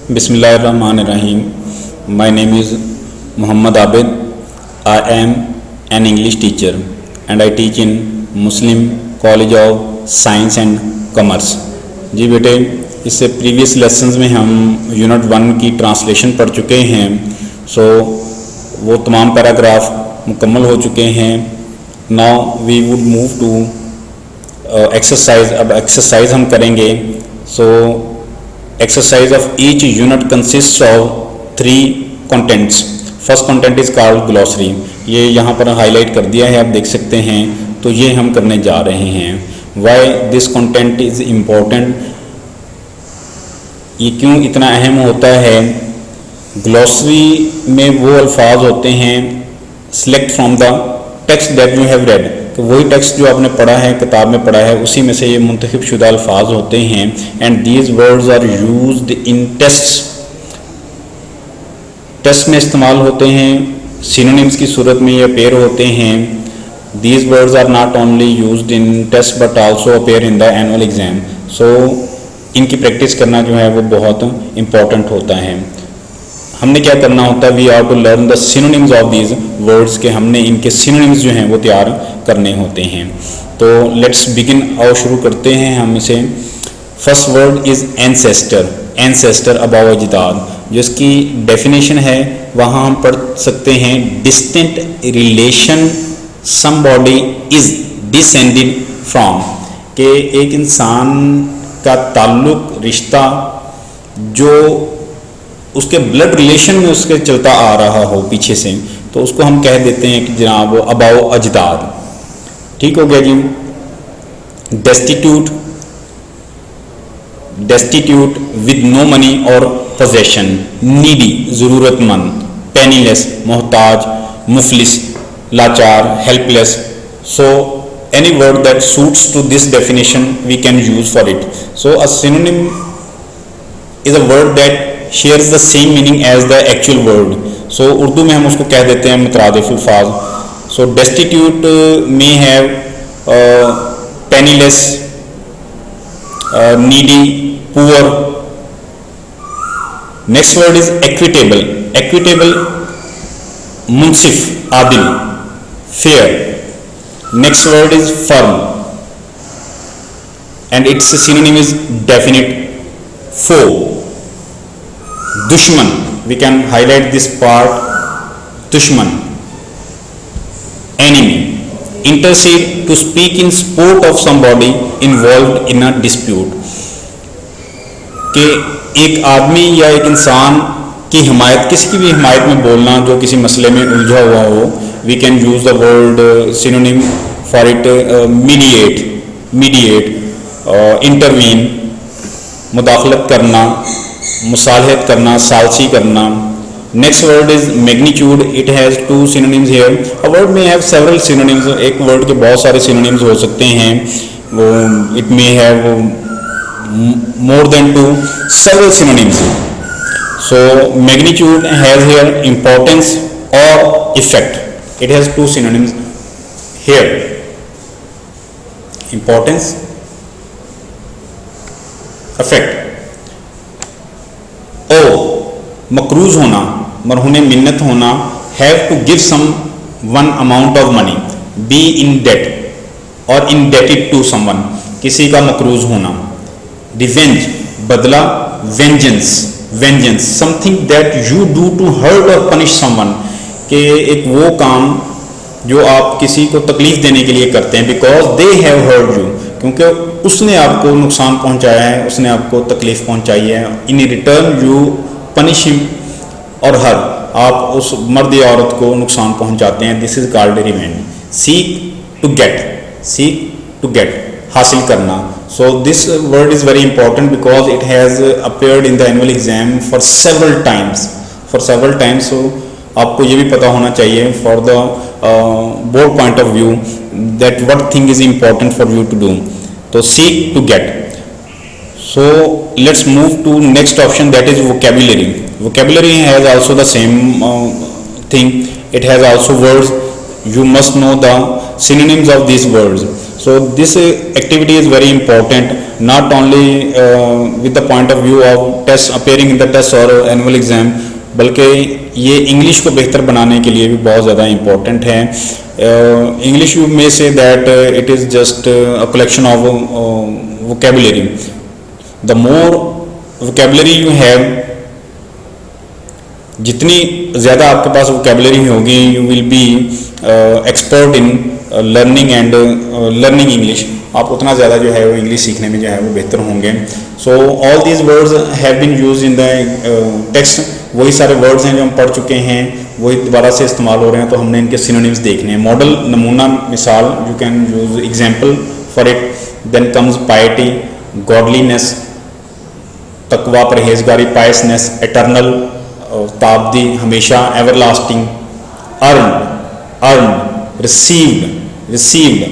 Bismillahirrahmanirrahim. My name is Muhammad Abid. I am an English teacher and I teach in Muslim College of Science and Commerce. जी बेटे, इससे previous lessons में हम unit 1 की translation पढ़ चुके हैं। वो तमाम पैराग्राफ मुकम्मल हो चुके हैं। Now we would move to exercise. अब एक्सरसाइज हम करेंगे। Exercise of each unit consists of 3 contents. First content is called glossary. ये यहाँ पर हाईलाइट कर दिया है, आप देख सकते हैं। तो ये हम करने जा रहे हैं। Why this content is important? ये क्यों इतना अहम होता है? ग्लॉसरी में वो अल्फाज होते हैं select from the text that you have read. तो वही टेक्स्ट जो आपने पढ़ा है, किताब में पढ़ा है, उसी में से ये मुंतखब शुदा अल्फाज होते हैं। And these words are used in test में इस्तेमाल होते हैं। सिनोनिम्स की सूरत में ये अपेयर होते हैं। These words are not only used in test but also appear in the annual exam. So इनकी प्रैक्टिस करना जो है वो बहुत इम्पॉर्टेंट होता है। हमने क्या करना होता है? We are to learn the synonyms of these words के हमने इनके सिनोनिम्स जो हैं वो तैयार करने होते हैं। तो लेट्स बिगिन, आओ शुरू करते हैं हम इसे। First word is ancestor. Ancestor अबाव अजदाद, जो इसकी डेफिनेशन है वहाँ हम पढ़ सकते हैं distant relation somebody is descended from, के एक इंसान का ताल्लुक, रिश्ता जो उसके ब्लड रिलेशन में उसके चलता आ रहा हो पीछे से, तो उसको हम कह देते हैं कि जनाब अबाव अजदाद। ठीक हो गया जी। Destitute, destitute with no money और पोजेशन। नीडी, ज़रूरतमंद। पेनीलेस, मोहताज। मुफलिस, लाचार, helpless. So any word that suits to this definition we can use for it. So a synonym is a word that shares the same meaning as the actual word. So Urdu में हम उसको कह देते हैं मुतरादिफ अल्फाज। So destitute may have penniless, needy, poor. Next word is equitable. Equitable, Munsif, Adil, fair. Next word is firm and its synonym is definite, foe. दुश्मन, we can highlight this part, दुश्मन। enemy, intercede, to speak in support of somebody involved in a dispute, कि एक आदमी या एक इंसान की हिमायत, किसी की भी हिमायत में बोलना जो किसी मसले में उलझा हुआ हो। we can use the word synonym for it, mediate, intervene, मुदाखलत करना, मुसालहत करना, सालसी करना। Next word is magnitude. It has 2 synonyms here. A word may have several synonyms. एक वर्ड के बहुत सारे synonyms हो सकते हैं। वो it may have more than 2, several synonyms. So magnitude has here importance or effect. It has 2 synonyms here. Importance, effect. ओ मकरूज होना, मरहूने मिन्नत होना। Have to give someone amount of money. Be in debt और indebted to someone, किसी का मकरूज होना। Revenge, बदला। Vengeance, vengeance, something that you do to hurt और पनिश समवन, के एक वो काम जो आप किसी को तकलीफ देने के लिए करते हैं। Because they have hurt you, क्योंकि उसने आपको नुकसान पहुंचाया है, उसने आपको तकलीफ पहुंचाई है। In return you punish him और हर, आप उस मर्द या औरत को नुकसान पहुंचाते हैं। This is called revenge. Seek to get, seek to get, हासिल करना। So this word is very important because it has appeared in the annual exam for several times. So आपको ये भी पता होना चाहिए for the board point of view that what thing is important for you to do. तो seek to get. So let's move to next option, that is vocabulary. Vocabulary has also the same thing. It has also words. You must know the synonyms of these words. So this activity is very important. not only with the point of view of test appearing in the test or annual exam, बल्कि ये English को बेहतर बनाने के लिए भी बहुत ज़्यादा इम्पोर्टेंट है। English you may say that it is just a collection of vocabulary. The more vocabulary you have, जितनी ज़्यादा आपके पास वोकेबुलरी होगी, you will be expert in learning and learning English. आप उतना ज़्यादा जो है वो इंग्लिश सीखने में जो है वो बेहतर होंगे। So all these words have been use in the text. वही सारे वर्ड्स हैं जो हम पढ़ चुके हैं, वही दोबारा से इस्तेमाल हो रहे हैं, तो हमने इनके सिनोनिम्स देखने हैं। मॉडल, नमूना, मिसाल, you can use example for it. Then comes piety, godliness, तकवा, परहेजगारी, पायसनेस, एटर्नल, ताब्दी, हमेशा, एवरलास्टिंग, अर्न, रिसीव्ड,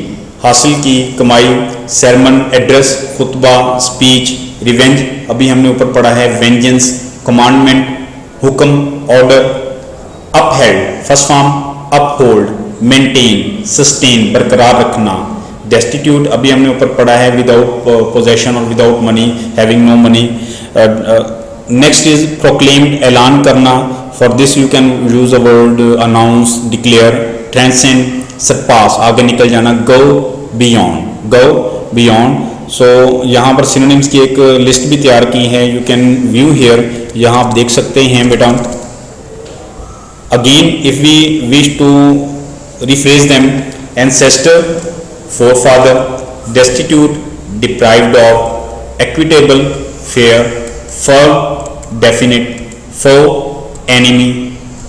हासिल की, कमाई, सरमन, एड्रेस, खुतबा, स्पीच, रिवेंज, अभी हमने ऊपर पढ़ा है, वेंजेंस, कमांडमेंट, हुक्म, order, upheld, first form, uphold, maintain, sustain, बरकरार रखना, डेस्टिट्यूट, अभी हमने ऊपर पढ़ा है, विदाउट पोजेशन और without money, having no money. Next is proclaimed, ऐलान करना। For this you can use a word announce, declare, transcend, surpass, आगे निकल जाना, गो बियॉन्ड। सो यहाँ पर सिनोनिम्स की एक लिस्ट भी तैयार की है, यू कैन व्यू हियर, यहाँ आप देख सकते हैं बेटा। Again if we wish to rephrase them, ancestor, forefather, destitute, deprived of, equitable, fair, firm, definite, foe, enemy,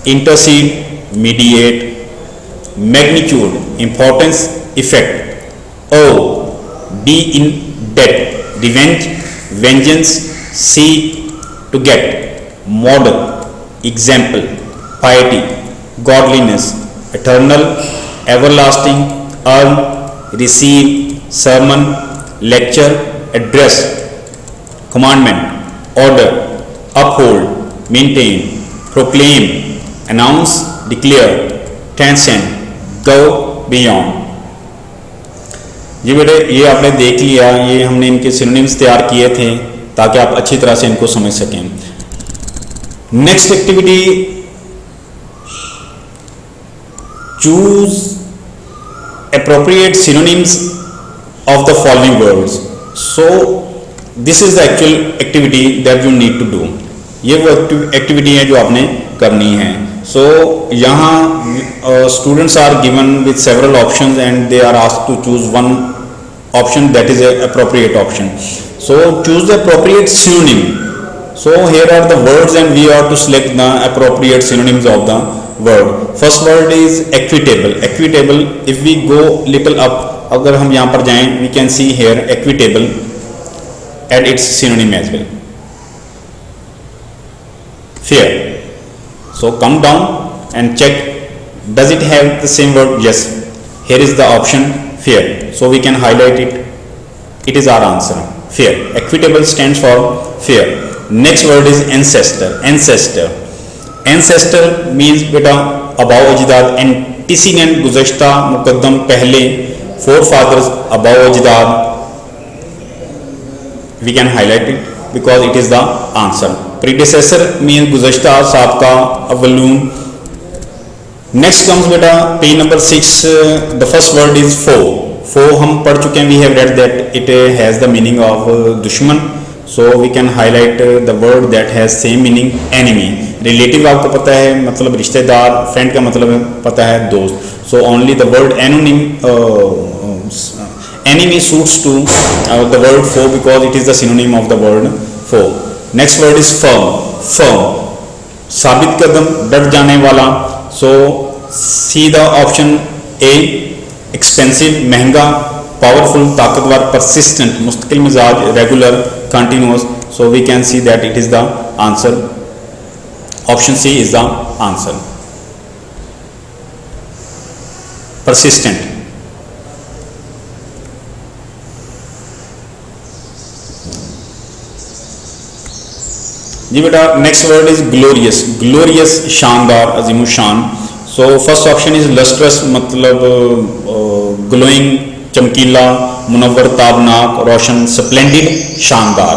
intercede, mediate, magnitude, importance, effect, owe, be in debt, revenge, vengeance, seek, to get, model, example, piety, godliness, eternal, everlasting, earn, receive, sermon, lecture, address, commandment, order, uphold, maintain, proclaim, announce, declare, transcend, go beyond। ये बेटे ये आपने देख लिया, ये हमने इनके synonyms तैयार किए थे ताकि आप अच्छी तरह से इनको समझ सकें। Next activity, choose appropriate synonyms of the following words। so this is the actual activity that you need to do। ये वो एक्टिविटी है जो आपने करनी है। so यहाँ students are given with several options and they are asked to choose one option that is a appropriate option। so choose the appropriate synonym। so here are the words and we are to select the appropriate synonyms of the word। first word is equitable। equitable, if we go little up, अगर हम यहाँ पर जाएं, we can see here equitable and its synonym as well, fair। so come down and check, does it have the same word? yes, here is the option fair, so we can highlight it, it is our answer, fair। equitable stands for fair। next word is ancestor। ancestor means बेटा अबाव अजदाद, antecedent गुज़श्ता मुकद्दम पहले, forefathers अबाव अजदाद, we can highlight it because it is the answer. Predecessor means गुज़श्ता साबका अव्वलून। नेक्स्ट कम्स बेटा page number 6, the first word is foe. Foe हम पढ़ चुके हैं, we have read that it has the meaning of दुश्मन, so we can highlight the word that has same meaning enemy. Relative आपको पता है मतलब रिश्तेदार, फ्रेंड का मतलब पता है दोस्त, so only the word enemy suits to the word foe because it is the synonym of the word foe. Next word is firm, साबित कदम, डट जाने वाला, so see the option A. Expensive, महंगा, पावरफुल, ताकतवर, परसिस्टेंट, मुस्तकिल मिजाज, regular, continuous, so we can see that it is the answer, option C is the answer, persistent। जी बेटा next word is glorious. Glorious शानदार, अजीमुशान। सो फर्स्ट ऑप्शन इज लस्ट्रस, मतलब glowing, चमकीला, मुनव्वर, ताबनाक, रोशन, स्प्लेंडिड, शानदार।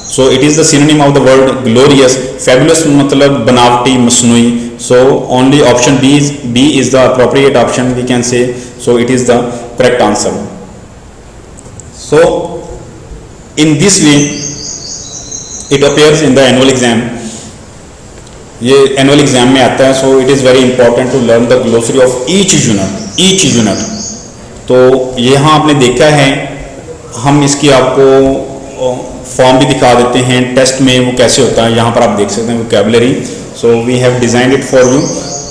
So it is the synonym of the word glorious. Fabulous मतलब बनावटी, मसनूई। So only option B is the appropriate option we can say. So it is the correct answer. So in this way it appears in the annual exam. ये annual exam में आता है। So it is very important to learn the glossary of each unit. तो यहाँ आपने देखा है, हम इसकी आपको फॉर्म भी दिखा देते हैं टेस्ट में वो कैसे होता है। यहाँ पर आप देख सकते हैं vocabulary. So we have designed it for you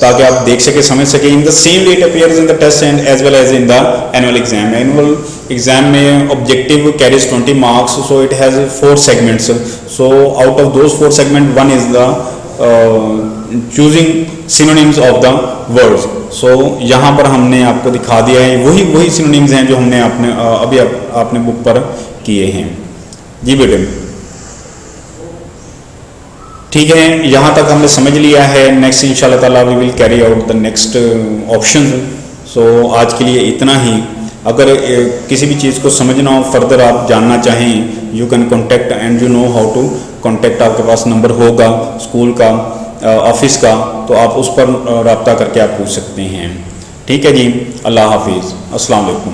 ताकि आप देख सके, समझ सके। In the same way it appears in the test and as well as in the annual exam. Annual exam में objective carries 20 marks. So it has 4 segments. So out of those 4 segment one is the choosing synonyms of the words. So यहाँ पर हमने आपको दिखा दिया है वही synonyms हैं जो हमने अभी आपने बुक पर किए हैं। जी बेटे ठीक है, यहाँ तक हमने समझ लिया है। नेक्स्ट इंशाल्लाह ताला we will carry out the next option. So आज के लिए इतना ही। अगर किसी भी चीज़ को समझना हो, फर्दर आप जानना चाहें, you can contact and you know how to contact. आपके पास नंबर होगा स्कूल का, ऑफिस का, तो आप उस पर रब्ता करके आप पूछ सकते हैं। ठीक है जी, अल्लाह हाफिज़, अस्सलाम वालेकुम।